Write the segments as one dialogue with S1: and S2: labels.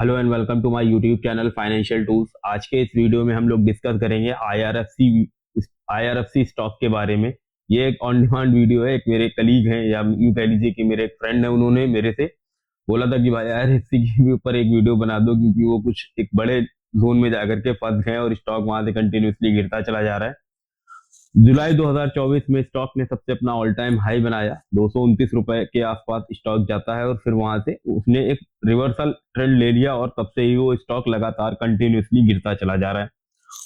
S1: Hello and welcome to my YouTube channel financial tools. आज के इस वीडियो में हम लोग डिस्कस करेंगे आईआरएफसी स्टॉक के बारे में। ये एक ऑन डिमांड वीडियो है। एक मेरे कलीग हैं या यूं कह लीजिए कि मेरे एक फ्रेंड है, उन्होंने मेरे से बोला था कि भाई आईआरएफसी के ऊपर एक वीडियो बना दो, क्योंकि वो कुछ एक बड़े जोन में जाकर के फंस गए और स्टॉक वहां से कंटिन्यूसली गिरता चला जा रहा है। जुलाई 2024 में स्टॉक ने सबसे अपना ऑल टाइम हाई बनाया, 229 रुपए के आसपास स्टॉक जाता है और फिर वहां से उसने एक रिवर्सल ट्रेंड ले लिया और तब से ही वो स्टॉक लगातार कंटिन्यूसली गिरता चला जा रहा है।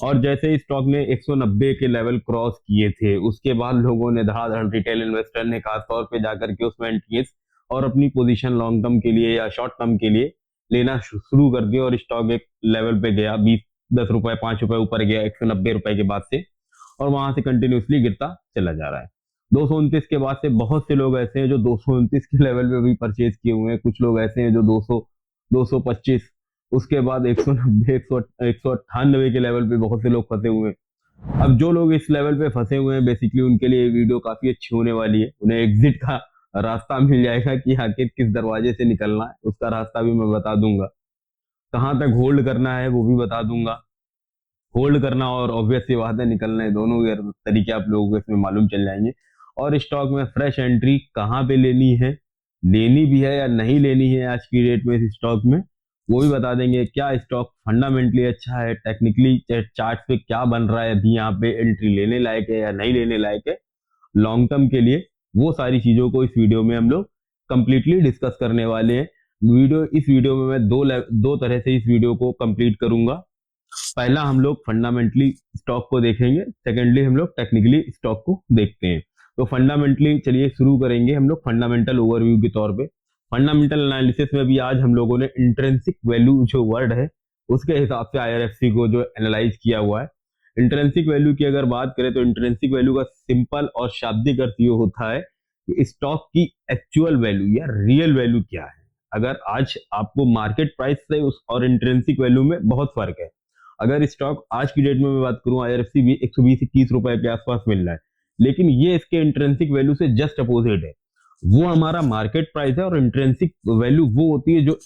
S1: और जैसे ही स्टॉक ने 190 के लेवल क्रॉस किए थे, उसके बाद लोगों ने धड़ाधड़ रिटेल इन्वेस्टर ने खासतौर पे जाकर के उसमें एंट्रीज और अपनी पोजीशन लॉन्ग टर्म के लिए या शॉर्ट टर्म के लिए लेना शुरू कर दिया और स्टॉक एक लेवल पे गया, 10 रुपए 5 रुपए ऊपर गया 190 रुपए के बाद से, और वहां से कंटिन्यूसली गिरता चला जा रहा है। 229 के बाद से बहुत से लोग ऐसे हैं जो 229 के लेवल पे भी परचेज किए हुए हैं। कुछ लोग ऐसे हैं जो 200 225, उसके बाद 190 198 के लेवल पे बहुत से लोग फंसे हुए हैं। अब जो लोग इस लेवल पे फंसे हुए हैं, बेसिकली उनके लिए ये वीडियो काफी अच्छी होने वाली है। उन्हें एग्जिट का रास्ता मिल जाएगा कि आखिर किस दरवाजे से निकलना है, उसका रास्ता भी मैं बता दूंगा। कहाँ तक होल्ड करना है वो भी बता दूंगा। होल्ड करना और ऑब्वियस सी बात है निकलना है, दोनों तरीके आप लोगों को इसमें मालूम चल जाएंगे। और स्टॉक में फ्रेश एंट्री कहाँ पे लेनी है, लेनी भी है या नहीं लेनी है आज की डेट में इस स्टॉक में, वो भी बता देंगे। क्या स्टॉक फंडामेंटली अच्छा है, टेक्निकली चार्ट पे क्या बन रहा है, अभी यहाँ पे एंट्री लेने लायक है या नहीं लेने लायक है लॉन्ग टर्म के लिए, वो सारी चीजों को इस वीडियो में हम लोग कंप्लीटली डिस्कस करने वाले हैं। इस वीडियो में मैं दो तरह से इस वीडियो को कंप्लीट करूंगा। पहला हम लोग फंडामेंटली स्टॉक को देखेंगे, सेकेंडली हम लोग टेक्निकली स्टॉक को देखते हैं। तो फंडामेंटली चलिए शुरू करेंगे हम लोग फंडामेंटल ओवरव्यू के तौर पे। फंडामेंटल एनालिसिस में भी आज हम लोगों ने इंट्रिंसिक वैल्यू जो वर्ड है उसके हिसाब से आईआरएफसी को जो एनालाइज किया हुआ है। इंट्रिंसिक वैल्यू की अगर बात करें तो इंट्रिंसिक वैल्यू का सिंपल और शाब्दिक अर्थ ये होता है कि स्टॉक की एक्चुअल वैल्यू या रियल वैल्यू क्या है। अगर आज आपको मार्केट प्राइस से उस और इंट्रिंसिक वैल्यू में बहुत फर्क है। अगर स्टॉक आज की डेट में मैं बात करूं, आईआरएफसी भी 120-21 रुपए के आसपास मिल रहा है, लेकिन ये इसके इंट्रिंसिक वैल्यू से जस्ट अपोजिट है। वो हमारा मार्केट प्राइस है और इंट्रिंसिक वैल्यू वो होती है जो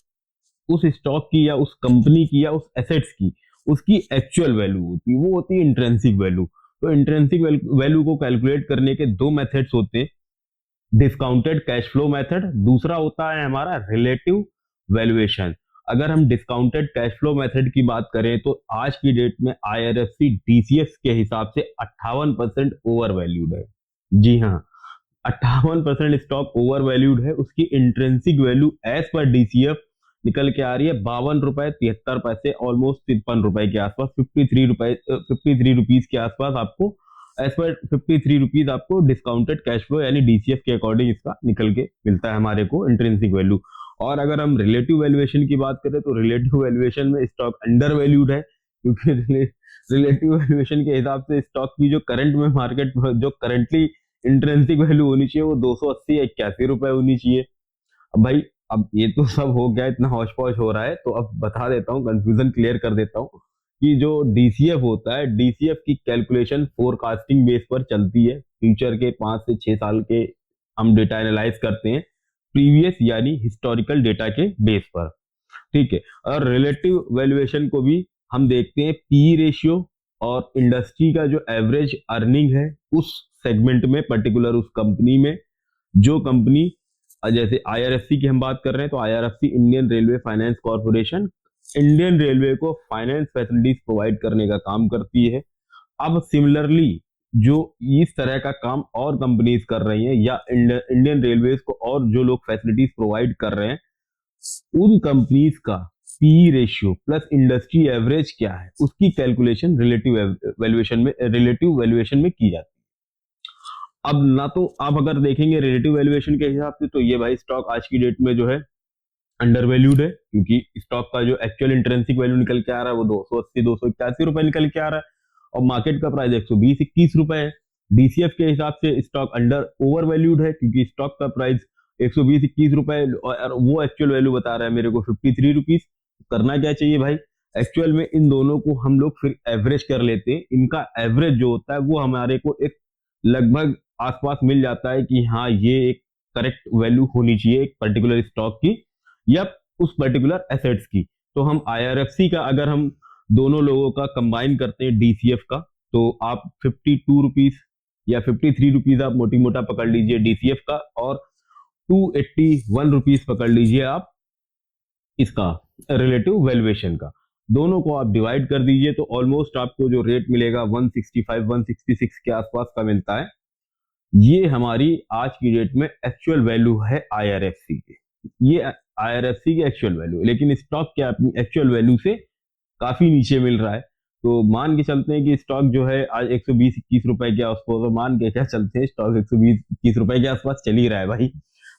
S1: उस स्टॉक की या उस कंपनी की या उस एसेट्स की उसकी एक्चुअल वैल्यू होती है, वो होती है इंट्रिंसिक वैल्यू। तो इंट्रिंसिक वैल्यू को कैलकुलेट करने के दो मेथड्स होते हैं, डिस्काउंटेड कैश फ्लो मेथड, दूसरा होता है हमारा रिलेटिव वैल्यूएशन। अगर हम डिस्काउंटेड कैश फ्लो मेथड की बात करें तो आज की डेट में आईआरएफसी डीसीएफ के हिसाब से 58% ओवर वैल्यूड है। जी हाँ, 58% स्टॉक ओवर वैल्यूड है। उसकी intrinsic value as per DCF निकल के आ रही है 52 रुपए 73 पैसे, ऑलमोस्ट 53 रुपए के आसपास, 53 रुपीज के आसपास आपको एज पर 53 रुपीज आपको डिस्काउंटेड कैश फ्लो यानी डीसीएफ के अकॉर्डिंग इसका निकल के मिलता है हमारे को इंट्रिंसिक वैल्यू। और अगर हम रिलेटिव वैल्यूएशन की बात करें तो रिलेटिव वैल्यूएशन में स्टॉक अंडर वैल्यूड है, क्योंकि रिलेटिव वैल्यूएशन के हिसाब से स्टॉक की जो करंट में मार्केट जो करंटली इंट्रिंसिक वैल्यू होनी चाहिए वो 280 या 81 रुपए होनी चाहिए। अब भाई, अब ये तो सब हो गया, इतना हौश पौश हो रहा है तो अब बता देता हूँ, कंफ्यूजन क्लियर कर देता हूँ कि जो डीसीएफ होता है, डीसीएफ की कैलकुलेशन फोरकास्टिंग बेस पर चलती है। फ्यूचर के 5 से 6 साल के हम डेटा एनालाइज करते हैं, प्रीवियस यानी हिस्टोरिकल डेटा के बेस पर, ठीक है। और रिलेटिव वैल्यूएशन को भी हम देखते हैं पी रेशियो और इंडस्ट्री का जो एवरेज अर्निंग है उस सेगमेंट में, पर्टिकुलर उस कंपनी में। जो कंपनी जैसे आईआरएफसी की हम बात कर रहे हैं तो IRFC Indian railway finance corporation Indian railway को फाइनेंस फैसिलिटीज प्रोवाइड करने का काम करती है। अब सिमिलरली जो इस तरह का काम और कंपनीज कर रही हैं या इंडियन रेलवेज को और जो लोग फैसिलिटीज प्रोवाइड कर रहे हैं, उन कंपनीज का P ratio plus industry average क्या है उसकी कैलकुलेशन रिलेटिव वैल्यूएशन में की जाती है। अब ना तो आप अगर देखेंगे रिलेटिव वैल्यूएशन के हिसाब से तो ये भाई स्टॉक आज की डेट में जो है अंडर वैल्यूड है, क्योंकि स्टॉक का जो एक्चुअल इंट्रिंसिक वैल्यू निकल के आ रहा है वो 280 281 रुपए निकल के आ रहा है और मार्केट का प्राइस 120-21 रुपए है। डीसीएफ के हिसाब से स्टॉक अंडर ओवर वैल्यूड है, क्योंकि स्टॉक का प्राइस 120-21 रुपए और वो एक्चुअल वैल्यू बता रहा है मेरे को 53 रुपीज। करना क्या चाहिए भाई, एक्चुअल में इन दोनों को हम लोग फिर एवरेज कर लेते हैं। इनका एवरेज जो होता है वो हमारे को एक लगभग आसपास मिल जाता है कि हाँ ये एक करेक्ट वैल्यू होनी चाहिए एक पर्टिकुलर स्टॉक की या उस पर्टिकुलर एसेट्स की। तो हम IRFC का अगर हम दोनों लोगों का कंबाइन करते हैं DCF का, तो आप 52 रुपीज या 53 रुपीज आप मोटी मोटा पकड़ लीजिए DCF का, और 281 रुपीज पकड़ लीजिए आप इसका रिलेटिव वैल्यूएशन का। दोनों को आप डिवाइड कर दीजिए तो ऑलमोस्ट आपको जो रेट मिलेगा 165 166 के आसपास का मिलता है। ये हमारी आज की डेट में एक्चुअल वैल्यू है IRFC की। ये IRFC की एक्चुअल वैल्यू, लेकिन स्टॉक क्या अपनी एक्चुअल वैल्यू से काफी नीचे मिल रहा है। तो मान के चलते हैं कि स्टॉक जो है आज 120-21 रुपए के आसपास, तो मान के क्या चलते हैं स्टॉक 120-21 रुपए के आसपास चल ही रहा है भाई।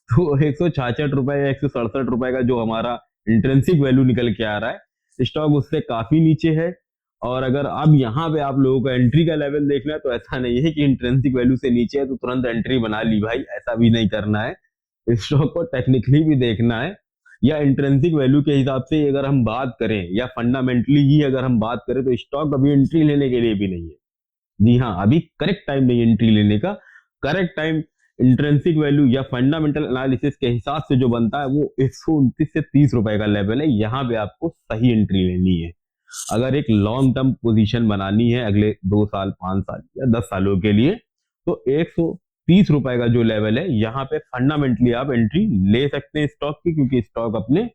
S1: तो 166 रुपए या 167 रुपए का जो हमारा इंट्रेंसिक वैल्यू निकल के आ रहा है, स्टॉक उससे काफी नीचे है। और अगर अब यहाँ पे आप लोगों को एंट्री का लेवल देखना है, तो ऐसा नहीं है कि इंट्रेंसिक वैल्यू से नीचे है तो तुरंत एंट्री बना ली भाई, ऐसा भी नहीं करना है। स्टॉक को टेक्निकली भी देखना है, या इंट्रेंसिक वैल्यू के हिसाब से अगर हम बात करें, या फंडामेंटली ही अगर हम बात करें, तो स्टॉक अभी एंट्री लेने के लिए भी नहीं है। जी हाँ, अभी करेक्ट टाइम नहीं है एंट्री लेने का। करेक्ट टाइम इंट्रेंसिक वैल्यू या फंडामेंटल एनालिसिस के हिसाब से जो बनता है वो 129 से 30 रुपए का लेवल है। यहाँ पे आपको सही एंट्री लेनी है। अगर एक लॉन्ग टर्म पोजीशन बनानी है अगले 2 साल 5 साल या 10 सालों के लिए, तो 130 रुपए का जो लेवल है, यहाँ पे फंडामेंटली आप एंट्री ले सकते हैं स्टॉक की, क्योंकि स्टॉक अपने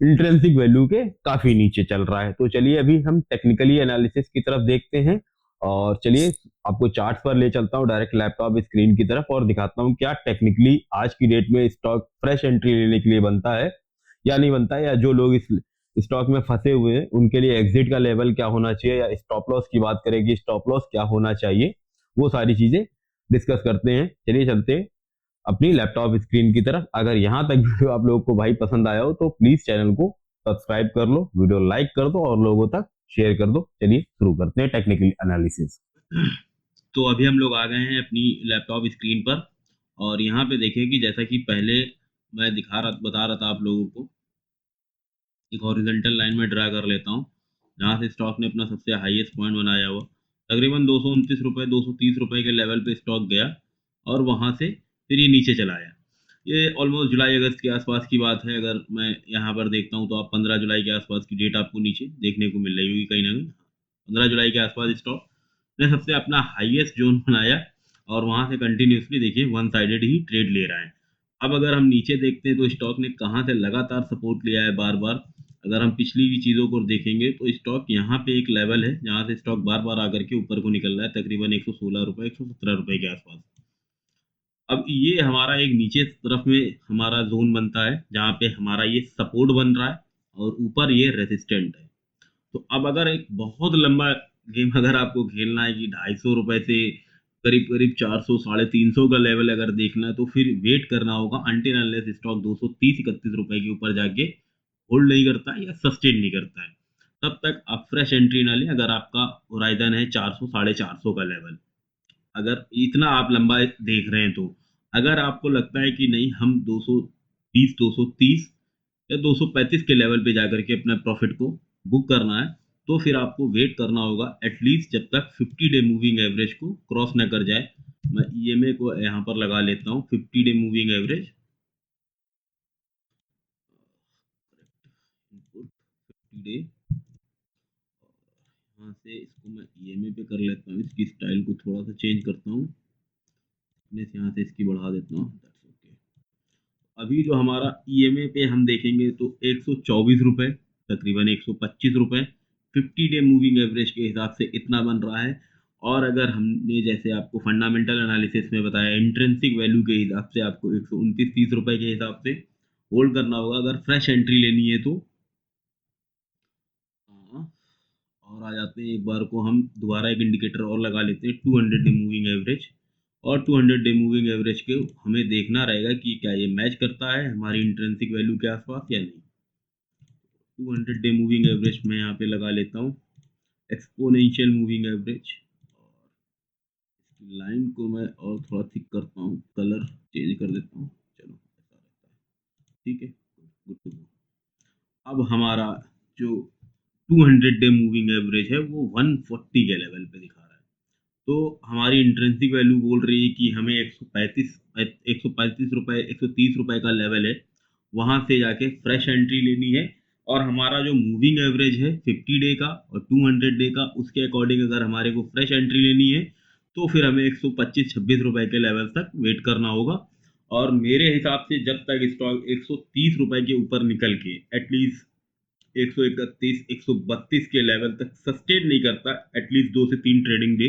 S1: इंट्रेंसिक वैल्यू के काफी नीचे चल रहा है। तो चलिए अभी हम टेक्निकली एनालिसिस की तरफ देखते हैं, और चलिए आपको चार्ट पर ले चलता हूँ डायरेक्ट लैपटॉप स्क्रीन की तरफ, और दिखाता हूँ क्या टेक्निकली आज की डेट में स्टॉक फ्रेश एंट्री लेने के लिए बनता है या नहीं बनता है, या जो लोग इस स्टॉक में फंसे हुए हैं उनके लिए एग्जिट का लेवल क्या होना चाहिए, या स्टॉप लॉस की बात करेगी स्टॉप लॉस क्या होना चाहिए, वो सारी चीजें डिस्कस करते हैं। चलिए चलते हैं अपनी लैपटॉप स्क्रीन की तरफ। अगर यहाँ तक वीडियो आप लोगों को भाई पसंद आया हो तो प्लीज चैनल को सब्सक्राइब कर लो, वीडियो लाइक कर दो और लोगों तक शेयर कर दो। चलिए शुरू करते हैं टेक्निकल एनालिसिस।
S2: तो अभी हम लोग आ गए हैं अपनी लैपटॉप स्क्रीन पर, और यहाँ पे देखिए कि जैसा कि पहले मैं बता रहा था आप लोगों को, एक हॉरिजॉन्टल लाइन में ड्रा कर लेता हूँ जहाँ से स्टॉक ने अपना सबसे हाईएस्ट पॉइंट बनाया हुआ तकरीबन 229 रुपये 230 रुपये के लेवल पे स्टॉक गया, और वहाँ से फिर ये नीचे चला आया। ये ऑलमोस्ट जुलाई अगस्त के आसपास की बात है। अगर मैं यहाँ पर देखता हूँ तो आप 15 जुलाई के आसपास की डेट आपको नीचे देखने को मिल रही होगी कहीं ना कहीं। 15 जुलाई के आसपास स्टॉक ने सबसे अपना हाईएस्ट जोन बनाया, और वहाँ से कंटिन्यूसली देखिए वन साइडेड ही ट्रेड ले रहा है। अब अगर हम नीचे देखते हैं तो स्टॉक ने कहाँ से लगातार सपोर्ट लिया है बार बार। अगर हम पिछली भी चीज़ों को देखेंगे तो स्टॉक यहाँ पे एक लेवल है जहाँ से स्टॉक बार बार आकर के ऊपर को निकल रहा है, तकरीबन 116 रुपये 117 रुपये के आसपास। अब ये हमारा एक नीचे तरफ में हमारा जोन बनता है जहाँ पे हमारा ये सपोर्ट बन रहा है, और ऊपर ये रेजिस्टेंट है। तो अब अगर एक बहुत लंबा गेम अगर आपको खेलना है कि 250 रुपए से करीब करीब 400 350 का लेवल अगर देखना है, तो फिर वेट करना होगा अनटिल अनलेस स्टॉक 230-31 रुपए के ऊपर जाके होल्ड नहीं करता है या सस्टेन नहीं करता है। तब तक आप फ्रेश एंट्री ना लें अगर आपका होराइजन है 400 450 का लेवल। अगर इतना आप लंबा देख रहे हैं तो अगर आपको लगता है कि नहीं हम 220 230 या 235 के लेवल पे जाकर के अपने प्रॉफिट को बुक करना है, तो फिर आपको वेट करना होगा एटलीस्ट जब तक 50 डे मूविंग एवरेज को क्रॉस ना कर जाए। मैं ईएमए को यहाँ पर लगा लेता हूँ 50 डे मूविंग एवरेज, 50 डे, यहाँ से इसको मैं ईएमए पे कर लेता हूँ। इसकी स्टाइल को थोड़ा सा चेंज करता हूँ, यहाँ से इसकी बढ़ा देता हूँ। अभी जो हमारा ईएमए पे हम देखेंगे तो 124 रुपये तकरीबन 125 रुपये 50 डे मूविंग एवरेज के हिसाब से इतना बन रहा है। और अगर हमने जैसे आपको फंडामेंटल एनालिसिस में बताया इंट्रिंसिक वैल्यू के हिसाब से आपको 129-30 रुपये के हिसाब से होल्ड करना होगा अगर फ्रेश एंट्री लेनी है तो। हाँ, और आ जाते हैं एक बार को हम दोबारा एक इंडिकेटर और लगा लेते हैं 200 डे मूविंग एवरेज। और 200 डे मूविंग एवरेज के हमें देखना रहेगा कि क्या ये मैच करता है हमारी इंट्रिंसिक वैल्यू के आसपास या नहीं। 200 डे मूविंग एवरेज मैं यहाँ पे लगा लेता हूँ एक्सपोनेंशियल मूविंग एवरेज, और लाइन को मैं और थोड़ा थिक करता हूँ, कलर चेंज कर देता हूँ। चलो ऐसा रहता है, ठीक है, गुड टू गो। अब हमारा जो 200 डे मूविंग एवरेज है वो 140 के लेवल पे दिखा रहा है। तो हमारी इंट्रेंसिक वैल्यू बोल रही है कि हमें 135 रुपए 130 रुपए का लेवल है, वहां से जाके फ्रेश एंट्री लेनी है और हमारा जो मूविंग एवरेज है 50 डे का और 200 डे का, उसके अकॉर्डिंग अगर हमारे को फ्रेश एंट्री लेनी है तो फिर हमें 125-26 रुपए के लेवल तक वेट करना होगा। और मेरे हिसाब से जब तक स्टॉक 130 रुपए के ऊपर निकल के एटलीस्ट 131 132 के लेवल तक सस्टेन नहीं करता एटलीस्ट 2 से 3 ट्रेडिंग डे,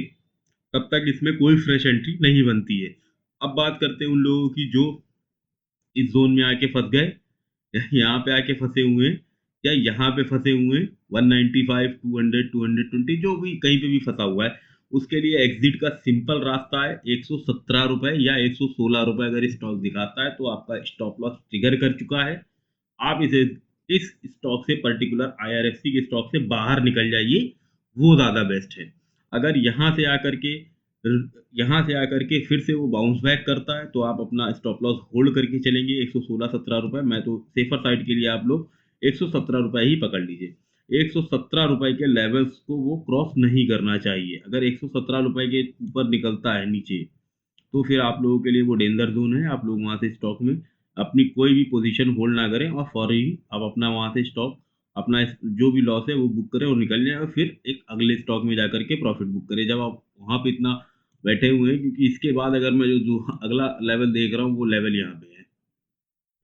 S2: तब तक इसमें कोई फ्रेश एंट्री नहीं बनती है। अब बात करते हैं उन लोगों की जो इस जोन में आके फंस गए, यहाँ पे आके फंसे हुए हैं, या यहाँ पे फंसे हुए हैं 195 200 220 जो भी कहीं पे भी फंसा हुआ है, उसके लिए एग्जिट का सिंपल रास्ता है 117 रुपए या 116 रुपए। अगर स्टॉक दिखाता है तो आपका स्टॉप लॉस ट्रिगर कर चुका है, आप इसे इस स्टॉक से पर्टिकुलर आईआरएफसी के स्टॉक से बाहर निकल जाइए, वो ज़्यादा बेस्ट है। अगर यहाँ से आकर के फिर से वो बाउंस बैक करता है तो आप अपना स्टॉप लॉस होल्ड करके चलेंगे 116-17 रुपए। मैं तो सेफर साइड के लिए आप लोग 117 रुपए ही पकड़ लीजिए। 117 रुपए के लेवल्स को वो क्रॉस नहीं करना चाहिए। अगर 117 रुपए के ऊपर निकलता है नीचे तो फिर आप लोगों के लिए वो डेंजर जोन है। आप लोग वहाँ से स्टॉक में अपनी कोई भी पोजीशन होल्ड ना करें और फौरी ही आप अपना वहाँ से स्टॉक अपना जो भी लॉस है वो बुक करें और निकल जाए, और फिर एक अगले स्टॉक में जाकर के प्रॉफिट बुक करें जब आप वहाँ पे इतना बैठे हुए हैं। क्योंकि इसके बाद अगर मैं जो अगला लेवल देख रहा हूँ वो लेवल यहाँ पे है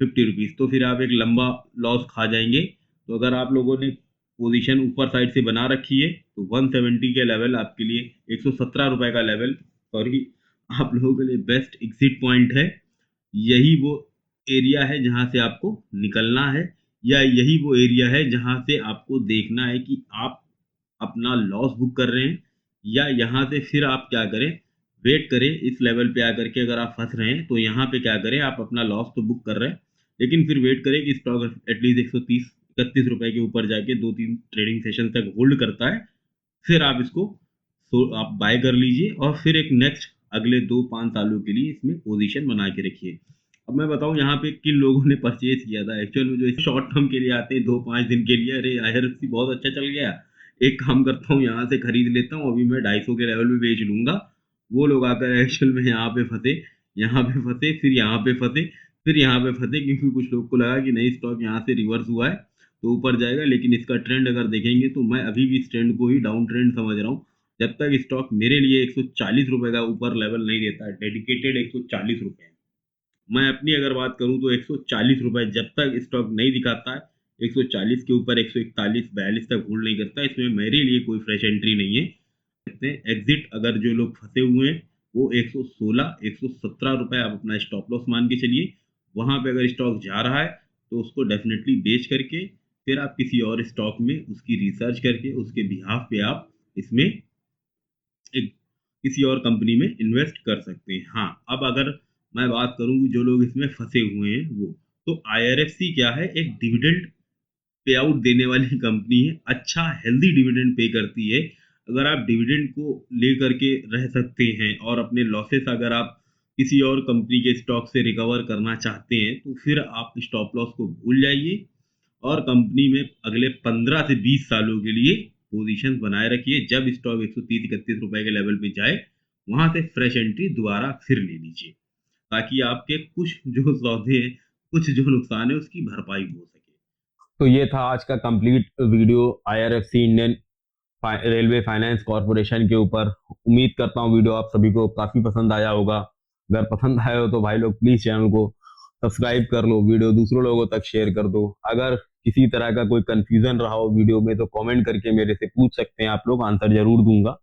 S2: 50 रुपीज़, तो फिर आप एक लंबा लॉस खा जाएंगे। तो अगर आप लोगों ने पोजीशन ऊपर साइड से बना रखी है तो 170 के लेवल आपके लिए 117 रुपए का लेवल सॉरी आप लोगों के लिए बेस्ट एग्जिट पॉइंट है। यही वो एरिया है जहां से आपको निकलना है, या यही वो एरिया है जहां से आपको देखना है कि आप अपना लॉस बुक कर रहे हैं, या यहाँ से फिर आप क्या करें, वेट करें इस लेवल पे आकर के। अगर आप फंस रहे हैं तो यहाँ पे क्या करें, आप अपना लॉस तो बुक कर रहे हैं लेकिन फिर वेट करें कि स्टॉक एटलीस्ट 130-31 रुपए के ऊपर जाके 2-3 ट्रेडिंग सेशन तक होल्ड करता है, फिर आप इसको आप बाय कर लीजिए और फिर एक नेक्स्ट अगले 2-5 सालों के लिए इसमें पोजीशन बना के रखिए। अब मैं बताऊं यहाँ पे किन लोगों ने परचेज किया था एक्चुअल में, जो शॉर्ट टर्म के लिए आते हैं 2-5 दिन के लिए, अरे आईआरएफसी बहुत अच्छा चल गया, एक काम करता हूँ यहाँ से खरीद लेता हूँ, अभी मैं 250 के लेवल पे बेच लूंगा। वो लोग आकर एक्चुअल में यहाँ पे फंसे, यहाँ पे फंसे, फिर यहाँ पे फंसे, फिर यहाँ पे फंसे, क्योंकि कुछ लोग को लगा कि नहीं स्टॉक यहाँ से रिवर्स हुआ है तो ऊपर जाएगा। लेकिन इसका ट्रेंड अगर देखेंगे तो मैं अभी भी इस ट्रेंड को ही डाउन ट्रेंड समझ रहा हूँ। जब तक स्टॉक मेरे लिए 140 रुपए का ऊपर लेवल नहीं देता है, डेडिकेटेड 140 रुपए है। मैं अपनी अगर बात करूं तो 140 रुपए जब तक स्टॉक नहीं दिखाता है, 140 के ऊपर 141-42 तक होल्ड नहीं करता, इसमें मेरे लिए कोई फ्रेश एंट्री नहीं है। एग्जिट अगर जो लोग फंसे हुए हैं वो 116-117 रुपए आप अपना स्टॉप लॉस मान के चलिए। वहां पे अगर स्टॉक जा रहा है तो उसको डेफिनेटली बेच करके फिर आप किसी और स्टॉक में उसकी रिसर्च करके उसके बिहाफ पे आप इसमें एक किसी और कंपनी में इन्वेस्ट कर सकते हैं। हाँ, अब अगर मैं बात करूं कि जो लोग इसमें फंसे हुए हैं वो, तो आईआरएफसी क्या है, एक डिविडेंड पे आउट देने वाली कंपनी है, अच्छा हेल्दी डिविडेंड पे करती है। अगर आप डिविडेंड को लेकर के रह सकते हैं और अपने लॉसेस अगर आप किसी और कंपनी के स्टॉक से रिकवर करना चाहते हैं तो फिर आप स्टॉप लॉस को भूल जाइए और कंपनी में अगले 15 से 20 सालों के लिए पोजीशन बनाए रखिए। जब स्टॉक 130-31 रुपए के लेवल पे जाए वहां से फ्रेश एंट्री दोबारा फिर ले लीजिए, ताकि आपके कुछ जो सौदे हैं, कुछ जो नुकसान है उसकी भरपाई हो सके।
S1: तो ये था आज का complete video IRFC Indian railway finance corporation के ऊपर। उम्मीद करता हूँ वीडियो आप सभी को काफ़ी पसंद आया होगा। अगर पसंद आया हो तो भाई लोग प्लीज़ चैनल को सब्सक्राइब कर लो, वीडियो दूसरों लोगों तक शेयर कर दो। अगर किसी तरह का कोई कंफ्यूजन रहा हो वीडियो में तो कमेंट करके मेरे से पूछ सकते हैं आप लोग, आंसर जरूर दूंगा।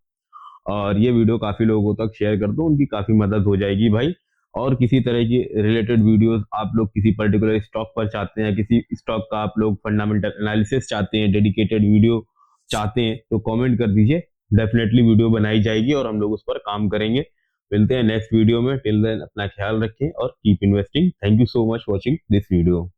S1: और ये वीडियो काफ़ी लोगों तक शेयर कर दो, उनकी काफ़ी मदद हो जाएगी भाई। और किसी तरह की रिलेटेड वीडियोस आप लोग किसी पर्टिकुलर स्टॉक पर चाहते हैं, किसी स्टॉक का आप लोग फंडामेंटल एनालिसिस चाहते हैं, डेडिकेटेड वीडियो चाहते हैं तो कमेंट कर दीजिए, डेफिनेटली वीडियो बनाई जाएगी और हम लोग उस पर काम करेंगे। मिलते हैं नेक्स्ट वीडियो में, टिल देन अपना ख्याल रखें और keep investing. Thank you so much watching this video.